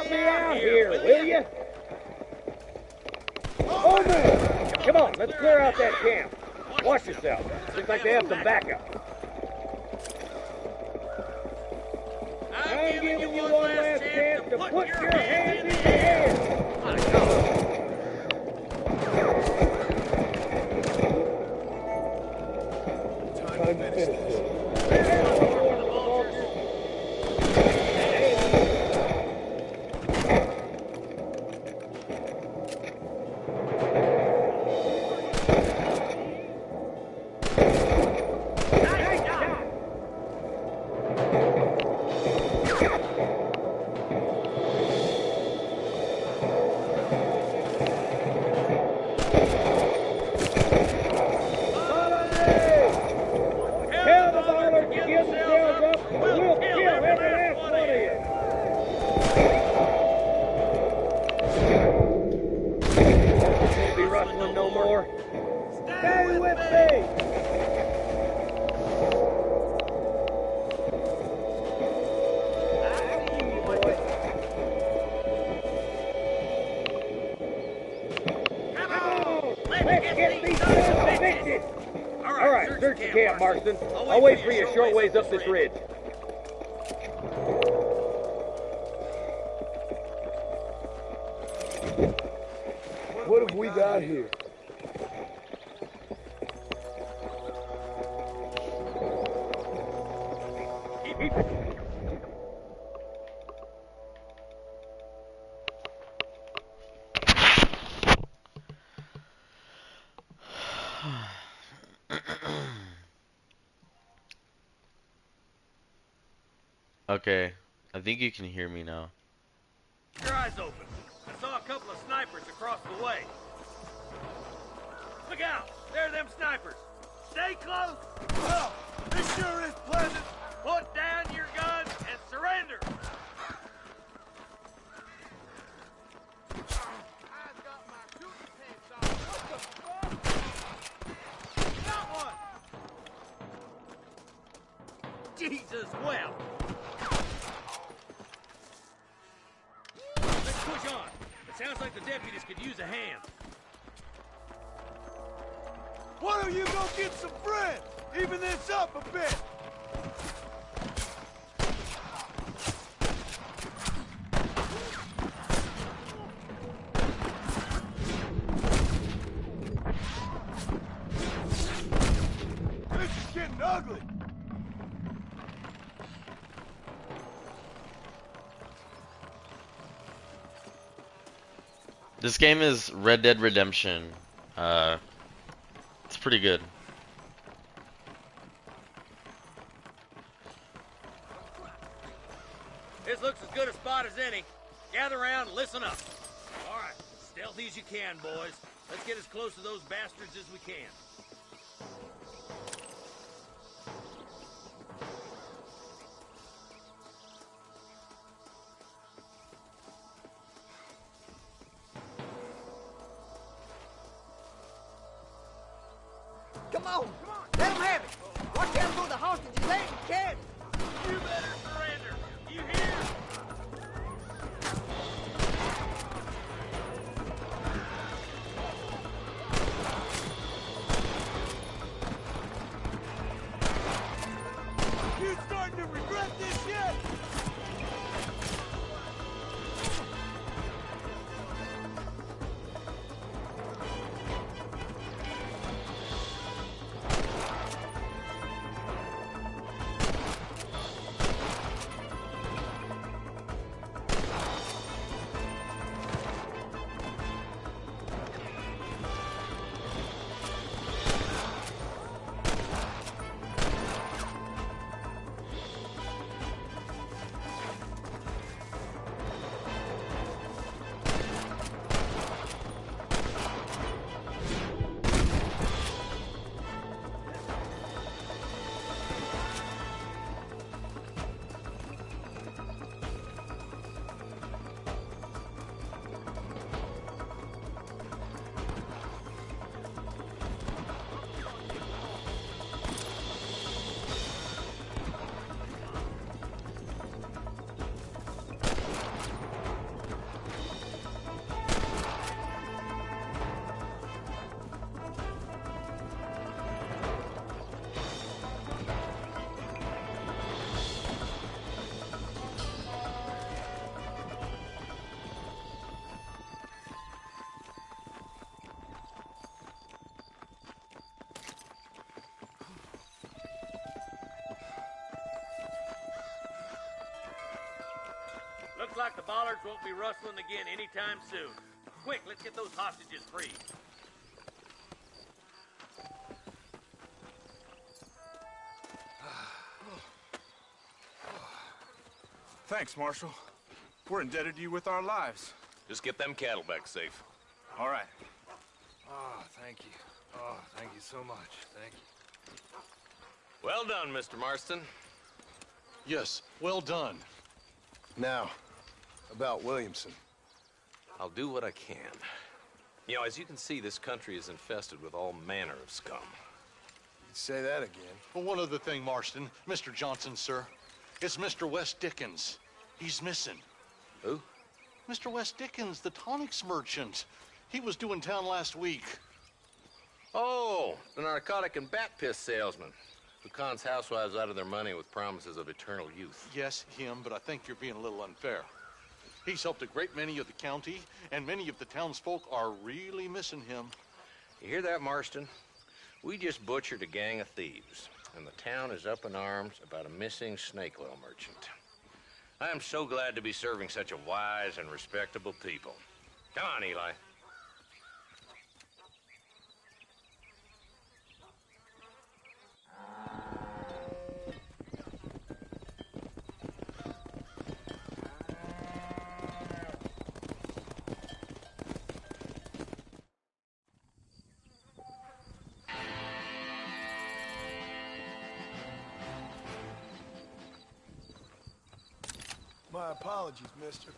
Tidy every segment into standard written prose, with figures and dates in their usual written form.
help me out here, will you? Oh, man! Come on, let's clear out that camp. Watch yourself. Looks like they have some backup. I'm giving you one last chance to put your hands in the air. Time to finish this. I'll wait for you a short ways up this ridge. What have we got here? Okay, I think you can hear me now. Your eyes open. I saw a couple of snipers across the way. Look out! There are them snipers. Stay close. Well, this sure is pleasant. Put down your guns and surrender. I've got my shooting pants on. What the fuck? Got one. Jesus, well. Let's push on. It sounds like the deputies could use a hand. Why don't you go get some friends? Even this up a bit. This is getting ugly. This game is Red Dead Redemption. It's pretty good. This looks as good a spot as any. Gather around and listen up. All right, stealthy as you can, boys. Let's get as close to those bastards as we can. Come on! Let them have it! Watch them throw the hostages there, kid! You better surrender! You hear? You starting to regret this yet? Looks like the bollards won't be rustling again anytime soon. Quick, let's get those hostages free. Thanks, Marshal. We're indebted to you with our lives. Just get them cattle back safe. All right. Oh, thank you. Oh, thank you so much. Thank you. Well done, Mr. Marston. Yes, well done. Now, about Williamson. I'll do what I can. You know, as you can see, this country is infested with all manner of scum. Say that again. Well, one other thing, Marston. Mr. Johnson, sir. It's Mr. Wes Dickens. He's missing. Who? Mr. Wes Dickens, the tonics merchant. He was due in town last week. Oh, the narcotic and bat piss salesman who cons housewives out of their money with promises of eternal youth. Yes, him, but I think you're being a little unfair. He's helped a great many of the county, and many of the townsfolk are really missing him. You hear that, Marston? We just butchered a gang of thieves, and the town is up in arms about a missing snake oil merchant. I am so glad to be serving such a wise and respectable people. Come on, Eli. My apologies, mister.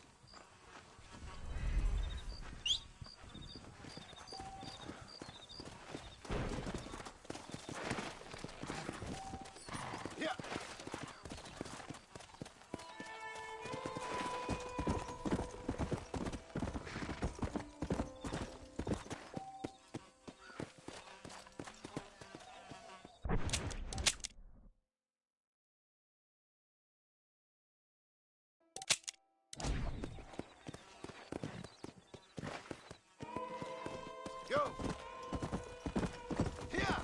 Yeah. Go! Here!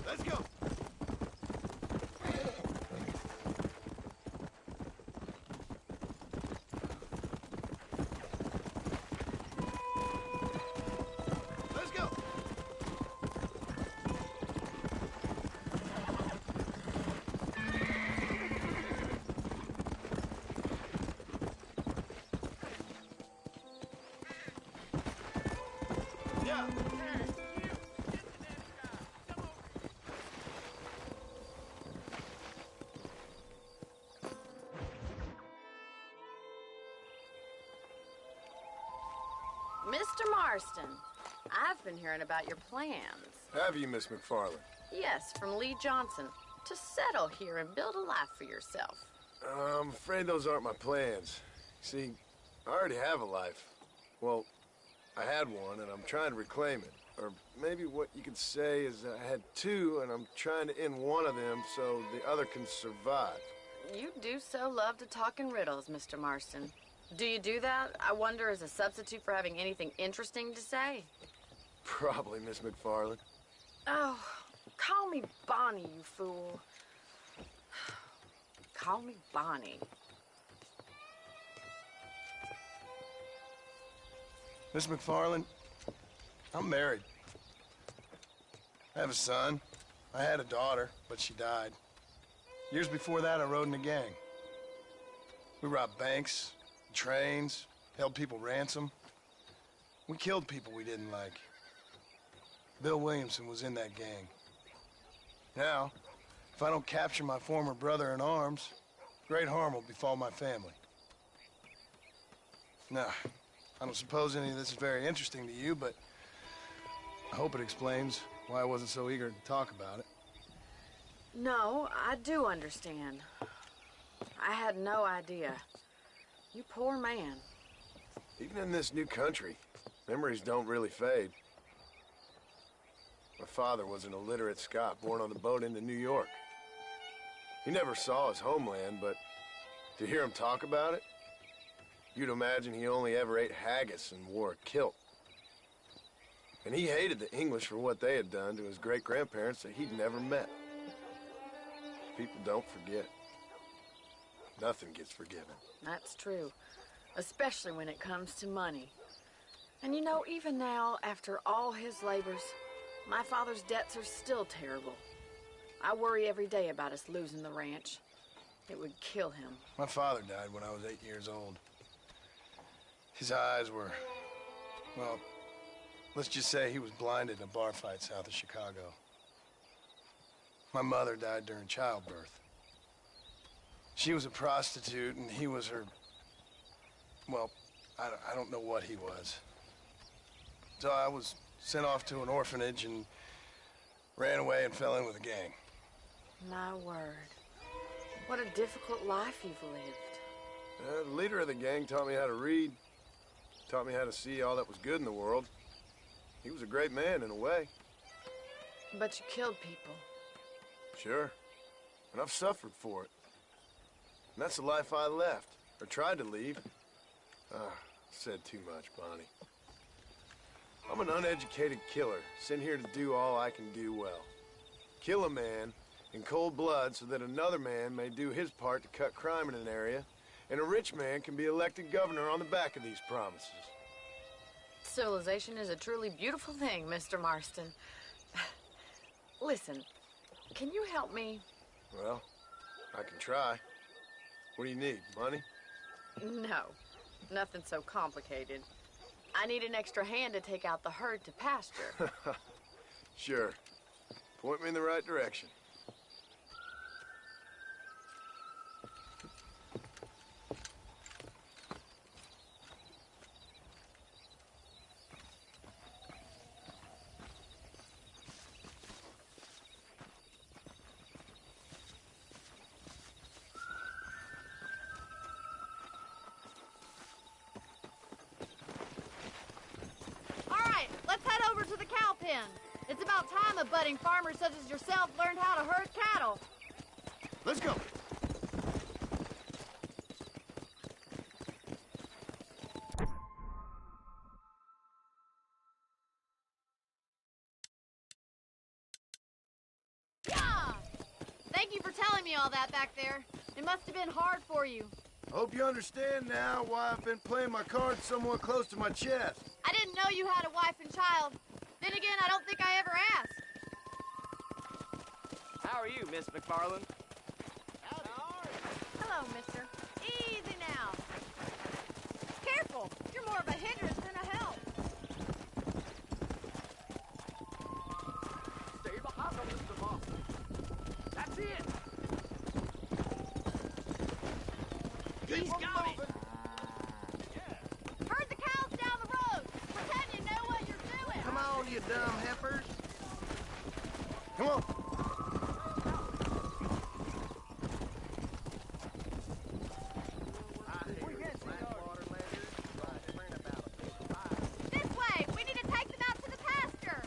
Let's go! Let's go! Yeah. Mr. Marston, I've been hearing about your plans. Have you, Miss McFarland? Yes, from Lee Johnson, to settle here and build a life for yourself. I'm afraid those aren't my plans. See, I already have a life. Well, I had one, and I'm trying to reclaim it. Or maybe what you could say is I had two, and I'm trying to end one of them so the other can survive. You do so love to talk in riddles, Mr. Marston. Do you do that, I wonder, as a substitute for having anything interesting to say? Probably, Miss McFarland. Oh, call me Bonnie, you fool. Call me Bonnie. Miss McFarland, I'm married. I have a son. I had a daughter, but she died. Years before that, I rode in a gang. We robbed banks, trains, held people ransom. We killed people we didn't like. Bill Williamson was in that gang. Now, if I don't capture my former brother in arms, great harm will befall my family. Now, I don't suppose any of this is very interesting to you, but I hope it explains why I wasn't so eager to talk about it. No, I do understand. I had no idea. You poor man. Even in this new country, memories don't really fade. My father was an illiterate Scot born on the boat into New York. He never saw his homeland, but to hear him talk about it, You'd imagine he only ever ate haggis and wore a kilt. And he hated the English for what they had done to his great-grandparents that he'd never met. People don't forget. Nothing gets forgiven. That's true. Especially when it comes to money. And you know, even now, after all his labors, my father's debts are still terrible. I worry every day about us losing the ranch. It would kill him. My father died when I was 8 years old. His eyes were, well, let's just say he was blinded in a bar fight south of Chicago. My mother died during childbirth. She was a prostitute and he was her, well, I don't know what he was. So I was sent off to an orphanage and ran away and fell in with a gang. My word. What a difficult life you've lived. The leader of the gang taught me how to read, taught me how to see all that was good in the world. He was a great man in a way. But you killed people. Sure. And I've suffered for it. And that's the life I left, or tried to leave. Said too much, Bonnie. I'm an uneducated killer, sent here to do all I can do well. Kill a man in cold blood so that another man may do his part to cut crime in an area, and a rich man can be elected governor on the back of these promises. Civilization is a truly beautiful thing, Mr. Marston. Listen, can you help me? Well, I can try. What do you need, money? No, nothing so complicated. I need an extra hand to take out the herd to pasture. Sure. Point me in the right direction. To the cow pen. It's about time a budding farmer such as yourself learned how to herd cattle. Let's go. Yeah! Thank you for telling me all that back there. It must have been hard for you. Hope you understand now why I've been playing my cards somewhat close to my chest. I didn't know you had a wife and child. Then again, I don't think I ever asked. How are you, Miss McFarland? Hello, mister. Easy now. Careful. You're more of a hindrance than a help. Stay behind them, Mr. Boss. That's it. He's got it. Herd the cows down the road. Pretend you know what you're doing. Come on, you dumb heifers. Come on. This way. We need to take them out to the pasture.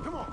Come on.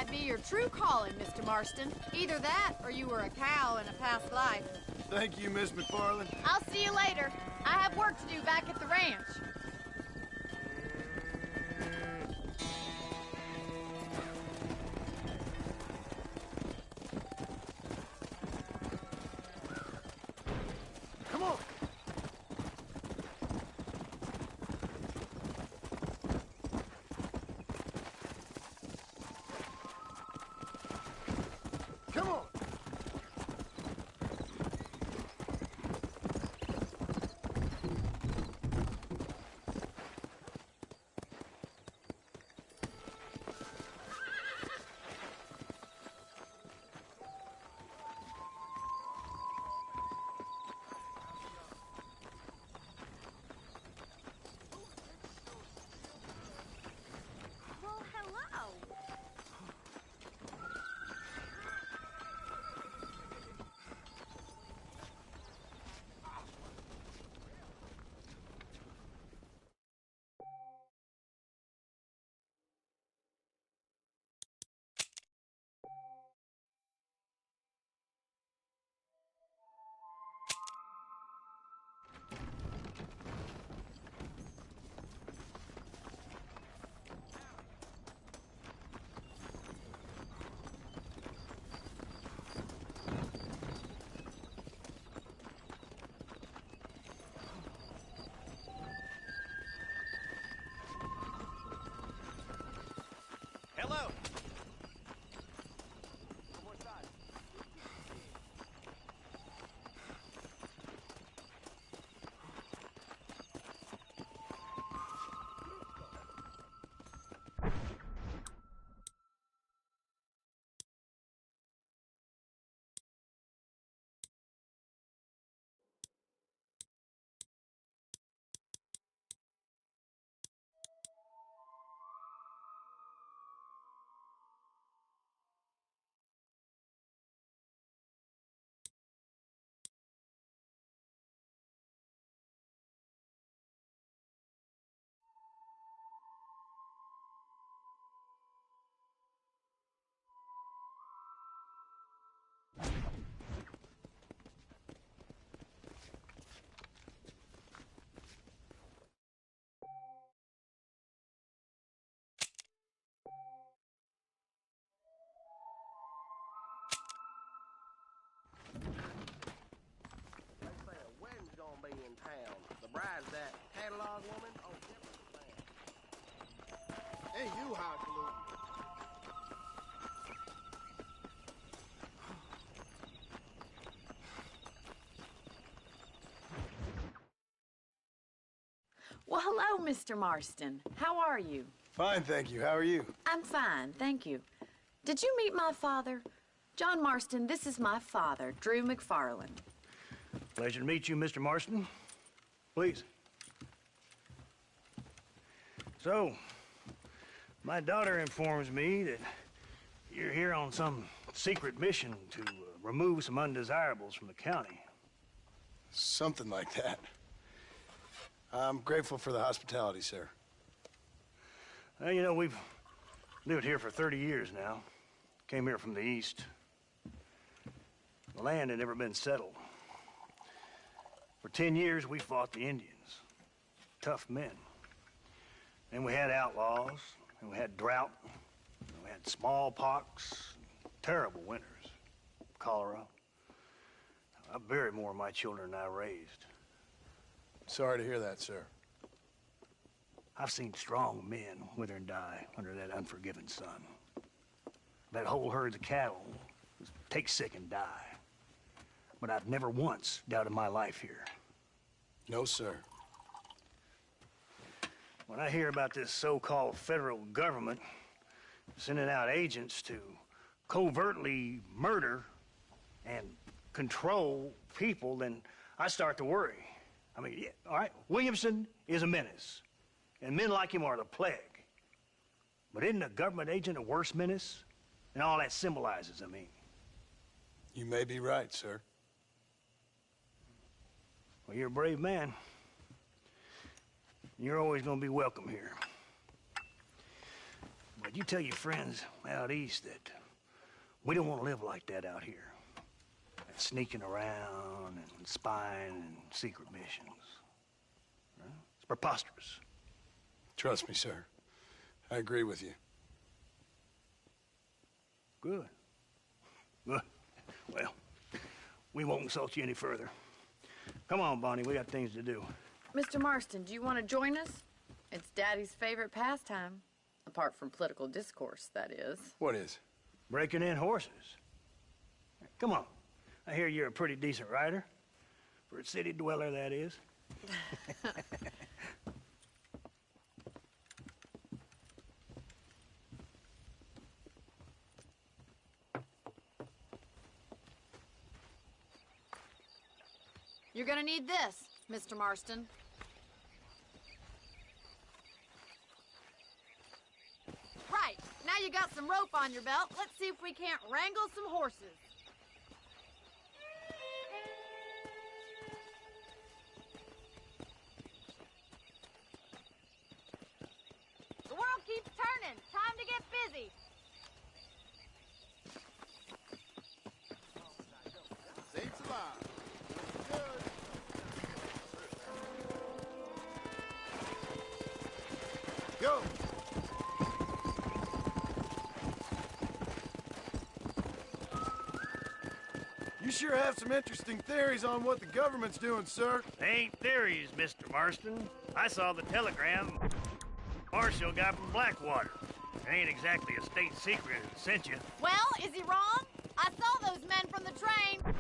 might be your true calling, Mr. Marston. Either that, or you were a cow in a past life. Thank you, Miss McFarland. I'll see you later. I have work to do back at the ranch. Come on. Come on. Well, hello. Hello. Be in town. The bride's that catalog woman. Oh, hey, you highfalutin. Well, hello, Mr. Marston. How are you? Fine, thank you. How are you? I'm fine, thank you. Did you meet my father? John Marston, this is my father, Drew McFarland. Pleasure to meet you, Mr. Marston. Please. So, my daughter informs me that you're here on some secret mission to remove some undesirables from the county. Something like that. I'm grateful for the hospitality, sir. Well, you know, we've lived here for 30 years now. Came here from the east. The land had never been settled. For 10 years, we fought the Indians. Tough men. Then we had outlaws, and we had drought, and we had smallpox, terrible winters, cholera. I buried more of my children than I raised. Sorry to hear that, sir. I've seen strong men wither and die under that unforgiving sun. That whole herds of cattle take sick and die. But I've never once doubted my life here. No, sir. When I hear about this so-called federal government sending out agents to covertly murder and control people, then I start to worry. I mean, yeah, all right, Williamson is a menace, and men like him are the plague. But isn't a government agent a worse menace? And all that symbolizes, I mean. You may be right, sir. Well, you're a brave man. You're always going to be welcome here. But you tell your friends out east that we don't want to live like that out here. Sneaking around and spying and secret missions. Huh? It's preposterous. Trust me, sir. I agree with you. Good. Good. Well, we won't insult you any further. Come on, Bonnie, we got things to do. Mr. Marston, do you want to join us? It's Daddy's favorite pastime. Apart from political discourse, that is. What is? Breaking in horses. Come on. I hear you're a pretty decent rider. For a city dweller, that is. You're gonna need this, Mr. Marston. Right, now you got some rope on your belt, let's see if we can't wrangle some horses. The world keeps turning. Time to get busy. Saints alive. Go! You sure have some interesting theories on what the government's doing, sir. They ain't theories, Mr. Marston. I saw the telegram Marshall got from Blackwater. It ain't exactly a state secret that sent you. Well, is he wrong? I saw those men from the train.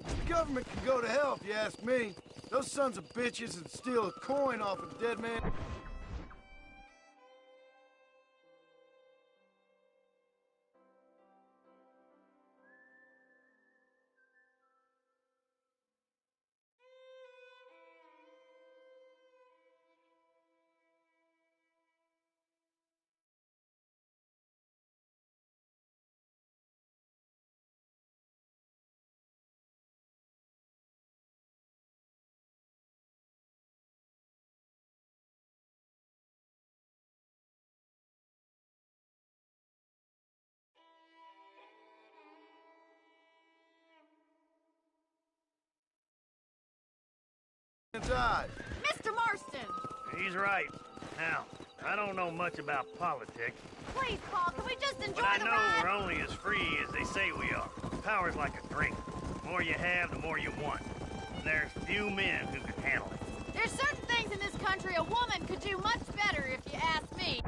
The government can go to hell if you ask me. Those sons of bitches would steal a coin off a dead man. Mr. Marston! He's right. Now, I don't know much about politics, Please, Paul, can we just enjoy but I the know ride? we're only as free as they say we are. Power's like a drink. The more you have, the more you want. And there's few men who can handle it. There's certain things in this country a woman could do much better, if you ask me.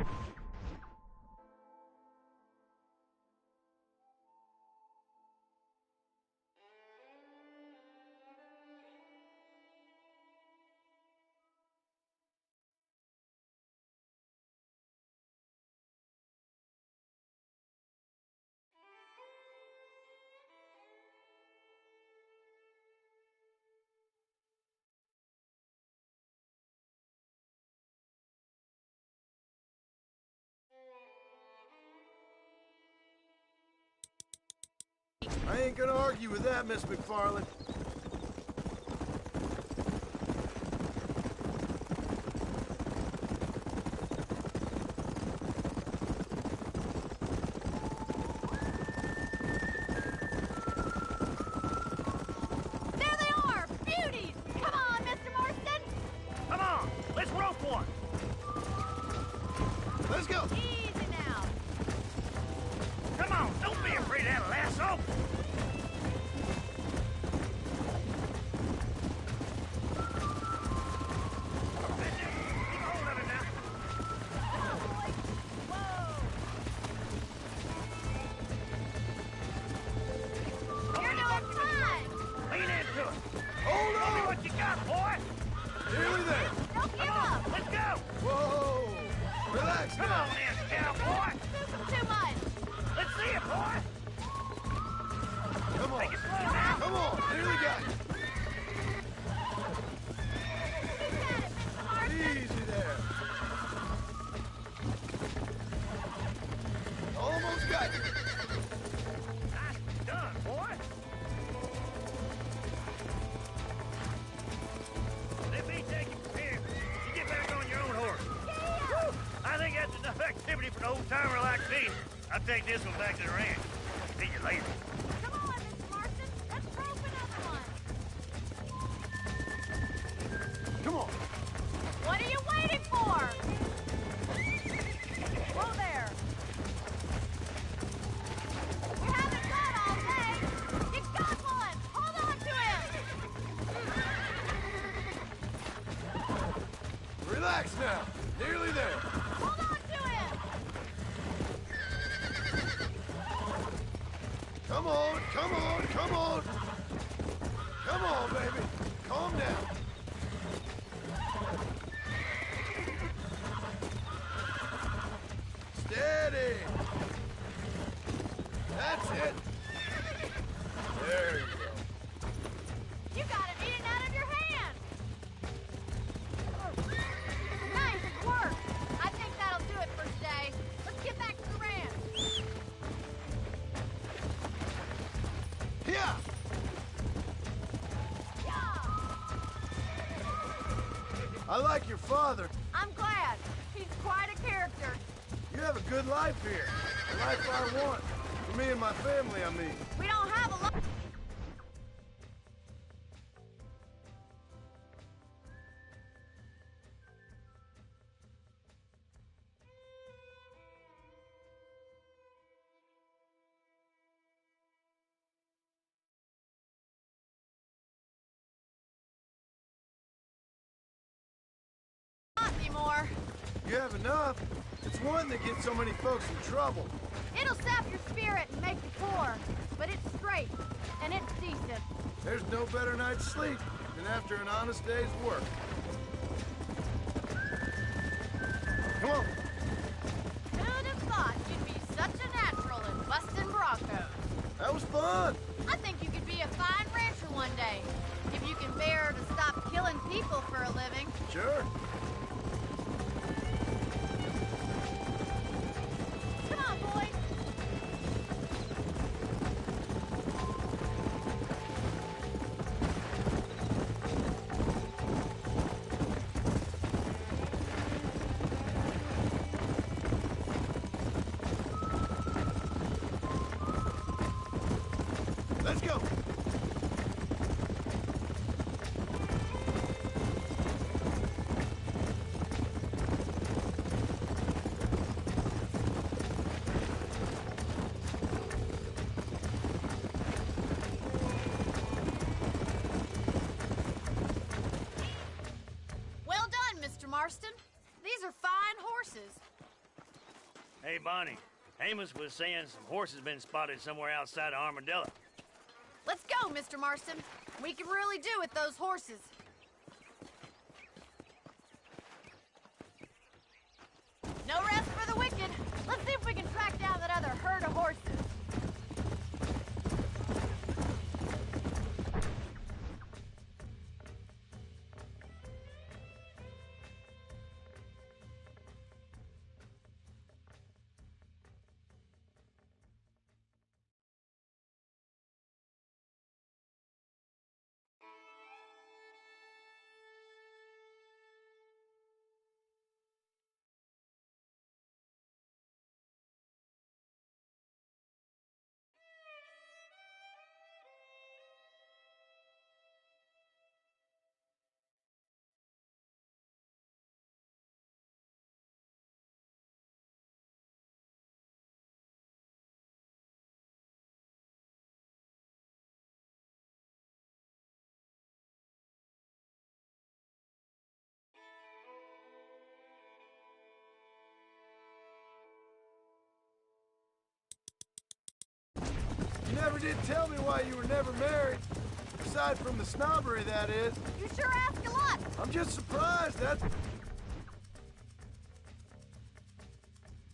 I ain't gonna argue with that, Miss McFarland. There they are! Beauties! Come on, Mr. Marston! Come on, let's rope one. Let's go! Easy now. Come on, don't be afraid of that lasso. I'll take this one back to the ranch. See you later. Come on, Mr. Marston. Let's rope another one. Come on. What are you waiting for? Whoa there. You haven't got all day. You got one. Hold on to him. Relax now. Nearly there. Hold on to him. Come on, come on, come on. Come on, baby. Calm down. Steady. That's it. There you go. You got it eaten out of your hand. Nice work. I think that'll do it for today. Let's get back to the ranch. Here. I like your father. I'm glad. He's quite a character. You have a good life here. The life I want. For me and my family, I mean. We don't have a lot. Not anymore. You have enough. It's one that gets so many folks in trouble. It'll sap your spirit and make you poor, but it's straight and it's decent. There's no better night's sleep than after an honest day's work. Come on. Who'd have thought you'd be such a natural in busting broncos? That was fun. I think you could be a fine rancher one day, if you can bear to stop killing people for a living. Sure. Come on, boys. Let's go. Well done, Mr. Marston. These are fine horses. Hey, Bonnie. Amos was saying some horses been spotted somewhere outside of Armadillo. Let's go, Mr. Marston. We can really do with those horses. No rest for the wicked. Let's see if we can track down that other herd of horses. You never did tell me why you were never married. Aside from the snobbery, that is. You sure ask a lot. I'm just surprised, that's...